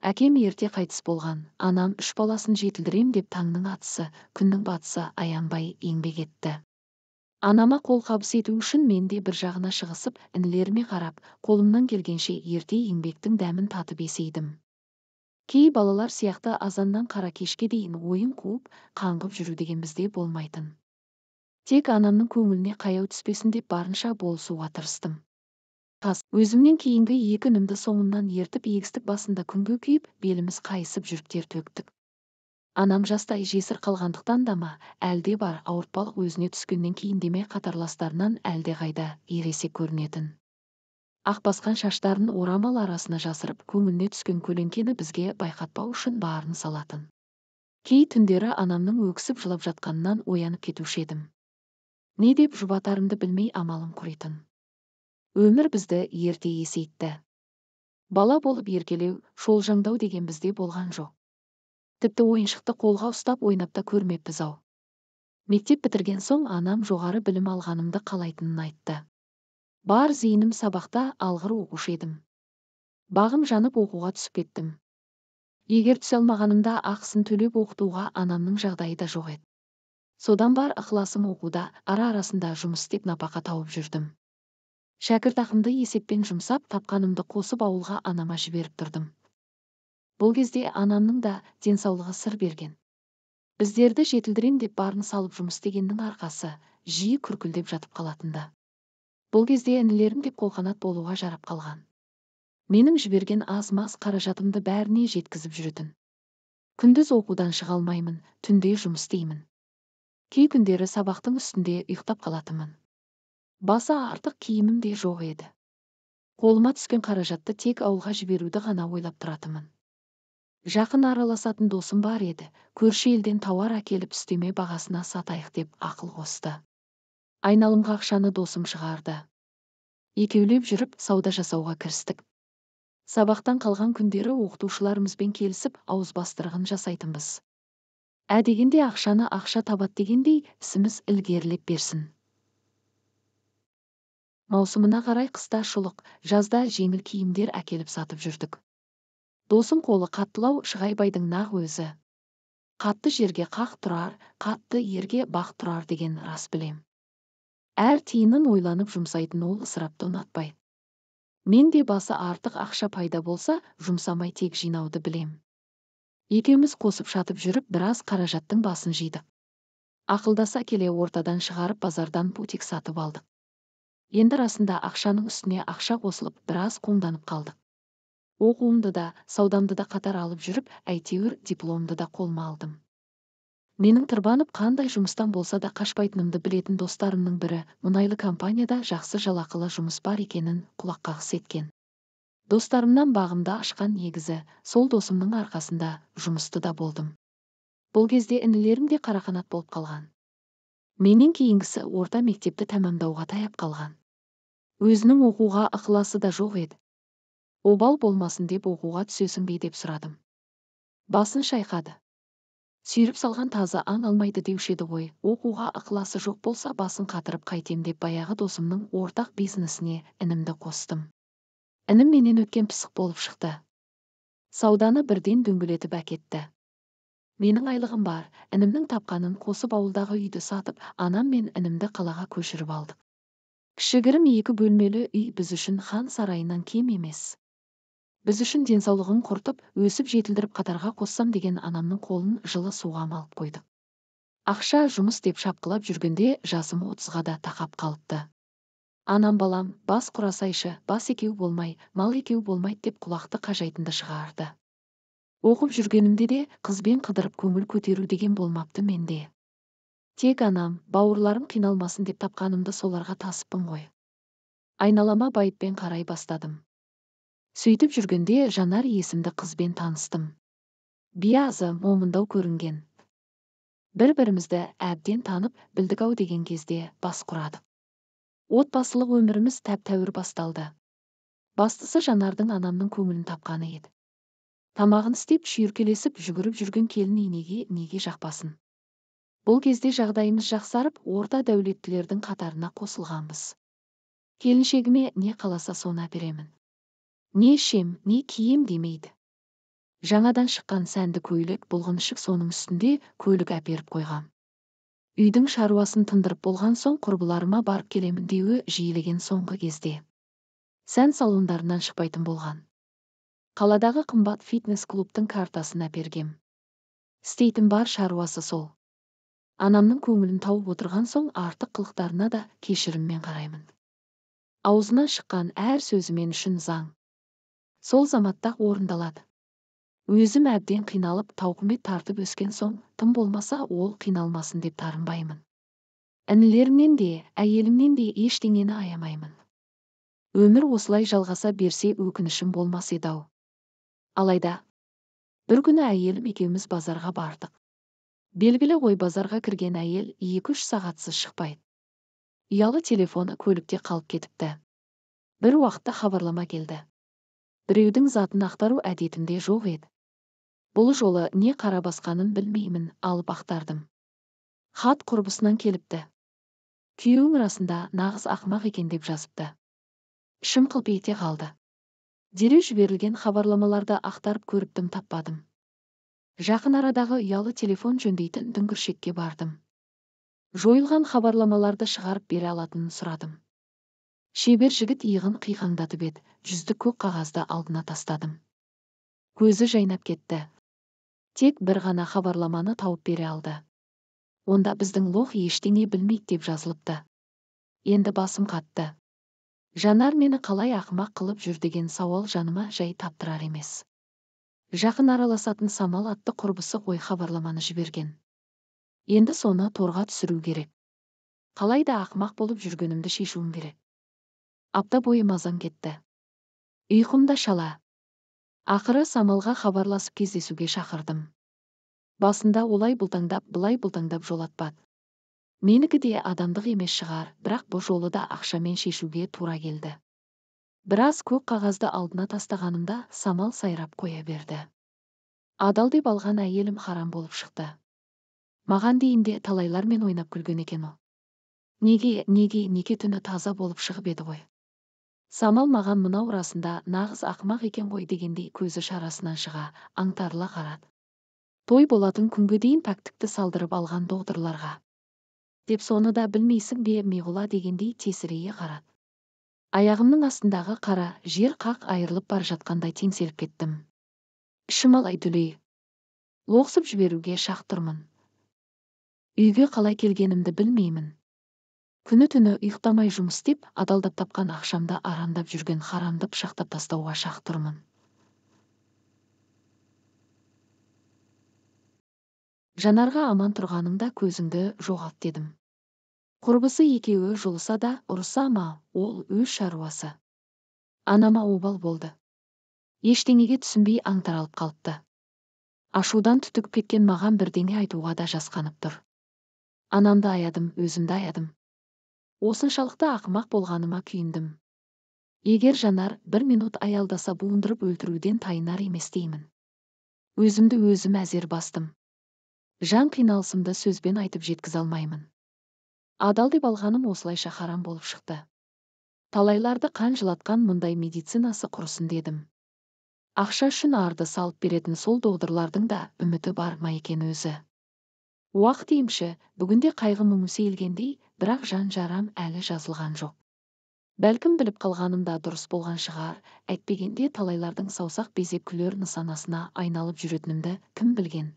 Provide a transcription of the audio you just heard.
Әкем ерте қайтыс болған. Анам 3 баласын жетілдірем деп таңның атысы, күннің батысы аянбай еңбек етті. Анама қолқабыс ету үшін мен де бір жағына шығысып, інілеріме қарап, қолымнан келгенше ерте еңбектің дәмін татып есейдім. Кей балалар сияқты азаннан қара кешке дейін ойын қуып, қаңғып жүру деген бізде болмайтын. Тек анамның көңіліне қаяу түспесін деп барынша болысуға тырыстым. Өзімнен кейінгі 2 інімді соңымнан ертіп егістік басында күнге күйіп, беліміз қайысып жүректер төктік. Анам жастай жесір қалғандықтан да ма, әлде бар ауыртпалық өзіне түскеннен кейін деме қатарластарынан әлдеқайда ересек көрінетін. Ақ басқан шаштарын орамал арасына жасырып, көңіліне түскен көлеңкені бізге байқатпау үшін барын салатын. Кей түндері анамның өксіп жылап жатқанынан оянып кетуші едім. Не деп жұбатарымды білмей амалым құритын. Өмір бізді ерте есейтті. Бала болып еркелеу, шолжаңдау деген бізде болған жоқ. Тіпті ойыншықты қолға ұстап ойнап та көрмеппіз ау. Мектеп бітірген соң анам жоғары білім алғанымды қалайтынын айтты. Бар зейінім сабақта алғыр оқушы едім. Бағым жанып оқуға түсіп кеттім. Егер түсе алмағанымда ақысын төлеп оқытуға анамның жағдайы да жоқ еді. Содан бар ықыласым оқуда, ара-арасында жұмыс істеп напақа тауып жүрдім. Шәкіртақымды есеппен жұмсап, тапқанымды қосып ауылға анама жіберіп тұрдым. Бұл кезде анамның да денсаулығы сыр берген. Біздерді жетілдірем деп барын салып жұмыс істегеннің арқасы жиі күркілдеп жатып қалатынды. Бұл кезде інілерім деп қолқанат болуға жарап қалған. Менің жіберген аз-маз қаражатымды бәріне жеткізіп жүретін. Күндіз оқудан шыға алмаймын, түнде жұмыс істеймін. Кей күндері сабақтың үстінде ұйықтап қалатынмын. Басы артық киімім де жоқ еді. Қолыма түскен қаражатты тек ауылға жіберуді ғана ойлап тұратынмын. Жақын араласатын досым бар еді, көрші елден тауар әкеліп үстеме бағасына сатайық деп ақыл қосты. Айналымға ақшаны досым шығарды. Екеулеп жүріп сауда жасауға кірістік. Сабақтан қалған күндері оқытушыларымызбен келісіп ауызбастырығын жасайтынбыз. Дегенде ақшаны ақша табат дегендей ісіміз ілгерілеп берсін. Маусымына қарай қыста шұлық, жазда жеңіл киімдер әкеліп сатып жүрдік. Досым қолы қаттылау Шығайбайдың нақ өзі. Қатты жерге қақ тұрар, қатты ерге бақ тұрар деген рас білем. Әр тиынын ойланып жұмсайтын ол ысырапты ұнатпай. Мен де басы артық ақша пайда болса, жұмсамай тек жинауды білем. Екеуміз қосып шатып жүріп, біраз қаражаттың басын жидық. Ақылдаса келе ортадан шығарып базардан путик сатып алдық. Енді расында ақшаның үстіне ақша қосылып, біраз қомданып қалдық. Оқуымды да, саудамды да қатар алып жүріп, әйтеуір дипломды да қолыма алдым. Менің тырбанып қандай жұмыстан болса да қашпайтынымды білетін достарымның бірі мұнайлы компанияда жақсы жалақылы жұмыс бар екенін құлаққағыс еткен. Достарымнан бағымды ашқан негізі, сол досымның арқасында жұмысты да болдым. Бұл кезде інілерім де қарақанат болып қалған. Менен кейінгісі орта мектепті тәмамдауға таяп қалған. Өзінің оқуға ықыласы да жоқ еді. Обал болмасын деп оқуға түсесің бе деп сұрадым. Басын шайқады. Сүйріп салған тазы аң алмайды деуші еді ғой. Оқуға ықыласы жоқ болса басын қатырып қайтем деп баяғы досымның ортақ бизнесіне інімді қостым. Інім менен өткен пысық болып шықты. Сауданы бірден дөңгелетіп әкетті. Менің айлығым бар, інімнің тапқанын қосып ауылдағы үйді сатып, анам мен інімді қалаға көшіріп алдық. Кішігірім 2 бөлмелі үй біз үшін хан сарайынан кем емес. Біз үшін денсаулығын құртып, өсіп жетілдіріп қатарға қоссам деген анамның қолын жылы суға малып қойдық. Ақша жұмыс деп шапқылап жүргенде жасым 30-ға да тақап қалыпты. Анам балам, бас құрасайшы, бас екеу болмай, мал екеу болмайды деп құлақты қажайтынды шығарды. Оқып жүргенімде де қызбен қыдырып көңіл көтеру деген болмапты менде. Тек анам, бауырларым қиналмасын деп тапқанымды соларға тасыппын ғой. Айналама байыппен қарай бастадым. Сөйтіп жүргенде Жанар есімді қызбен таныстым. Биязы, момындау көрінген. Бір-бірімізді әбден танып, білдік-ау деген кезде бас құрадық. Отбасылық өміріміз тәп-тәуір басталды. Бастысы Жанардың анамның көңілін тапқаны еді. Тамағын істеп шүйіркелесіп жүгіріп жүрген келін енеге неге жақпасын. Бұл кезде жағдайымыз жақсарып, орта дәулеттілердің қатарына қосылғанбыз. Келіншегіме не қаласа соны әперемін. Не ішем, не кием демейді. Жаңадан шыққан сәнді көйлек бұлғыншық, соның үстінде көлік әперіп қойғам. Үйдің шаруасын тындырып болған соң құрбыларыма барып келемін деуі жиілеген соңғы кезде. Сән салондарынан шықпайтын болған. Қаладағы қымбат фитнес-клубтың картасын әпергем. Істейтін бар шаруасы сол. Анамның көңілін тауып отырған соң артық қылықтарына да кешіріммен қараймын. Аузынан шыққан әр сөзі мен үшін заң. Сол заматта орындалады. Өзім әбден қиналып тауқымет тартып өскен соң, тым болмаса ол қиналмасын деп тарынбаймын. Інілерімнен де, әйелімнен де ештеңені аямаймын. Өмір осылай жалғаса берсе өкінішім болмас еді-ау. Алайда, бір күні әйелім екеуміз базарға бардық. Белгілі ғой, базарға кірген әйел 2-3 сағатсыз шықпайды. Ұялы телефоны көлікте қалып кетіпті. Бір уақытта хабарлама келді. Біреудің затын ақтару әдетімде жоқ еді. Бұл жолы не қара басқанын білмеймін, алып ақтардым. Хат құрбысынан келіпті. Күйеуің расында нағыз ақымақ екен деп жазыпты. Ішім қылп ете қалды. Дереу жіберілген хабарламаларды ақтарып көріптім, таппадым. Жақын арадағы ұялы телефон жөндейтін дүңгіршекке бардым. Жойылған хабарламаларды шығарып бере алатынын сұрадым. Шебер жігіт иығын қиқаңдатып еді, жүзді көк қағазды алдына тастадым. Көзі жайнап кетті. Тек бір ғана хабарламаны тауып бере алды. Онда біздің лох ештеңе білмейді деп жазылыпты. Енді басым қатты. Жанар мені қалай ақымақ қылып жүр деген сауал жаныма жай таптырар емес. Жақын араласатын Самал атты құрбысы ғой хабарламаны жіберген. Енді соны торға түсіру керек. Қалайда ақымақ болып жүргенімді шешуім керек. Апта бойы мазам кетті. Ұйқым да шала. Ақыры Самалға хабарласып кездесуге шақырдым. Басында олай бұлтаңдап, былай бұлтаңдап жолатпады. Менікі де адамдық емес шығар, бірақ бұл жолы да ақшамен шешуге тура келді. Біраз көк қағазды алдына тастағанымда Самал сайрап қоя берді. Адал деп алған әйелім харам болып шықты. Маған дейінде талайлармен ойнап күлген екен ол. Неге неке түні таза болып шығып еді ғой. Самал маған мынау расында нағыз ақымақ екен ғой дегендей көзі шарасынан шыға, аңтарыла қарады. Той болатын күнге дейін пәктікті салдырып алған доғдырларға. Деп соны да білмейсің бе миғұла дегендей тесірейе қарады. Аяғымның астындағы қара жер қақ айырылып бар жатқандай теңселіп кеттім. Ішім алай дүлей. Лоқсып жіберуге шақ тұрмын. Үйге қалай келгенімді білмеймін. Күні түні ұйықтамай жұмыс істеп, адалдап тапқан ақшамда арандап жүрген харамды пышақтап тастауға шақ тұрмын. Жанарға аман тұрғаныңда көзіңді жоғалт дедім. Құрбысы екеуі жұлыса да ұрыса ма, ол өз шаруасы. Анама обал болды. Ештеңеге түсінбей аңтаралып қалыпты. Ашудан түтігіп кеткен маған бірдеңе айтуға да жасқанып тұр. Анамды аядым, өзімді аядым. Осыншалықты ақымақ болғаныма күйіндім. Егер Жанар 1 минут аялдаса буындырып өлтіруден тайынар емес деймін. Өзімді өзім әзер бастым. Жан қиналысымды сөзбен айтып жеткізе алмаймын. Адал деп алғаным осылайша харам болып шықты. Талайларды қан жылатқан мұндай медицинасы құрысын дедім. Ақша үшін арды салып беретін сол доғдырлардың да үміті бар ма екен өзі. Уақыт емші, бүгінде қайғы мұңы сейілгендей, бірақ жан жарам әлі жазылған жоқ. Бәлкім біліп қалғанымда дұрыс болған шығар, әйтпегенде талайлардың саусақ безек күлер нысанасына айналып жүретінімді кім білген.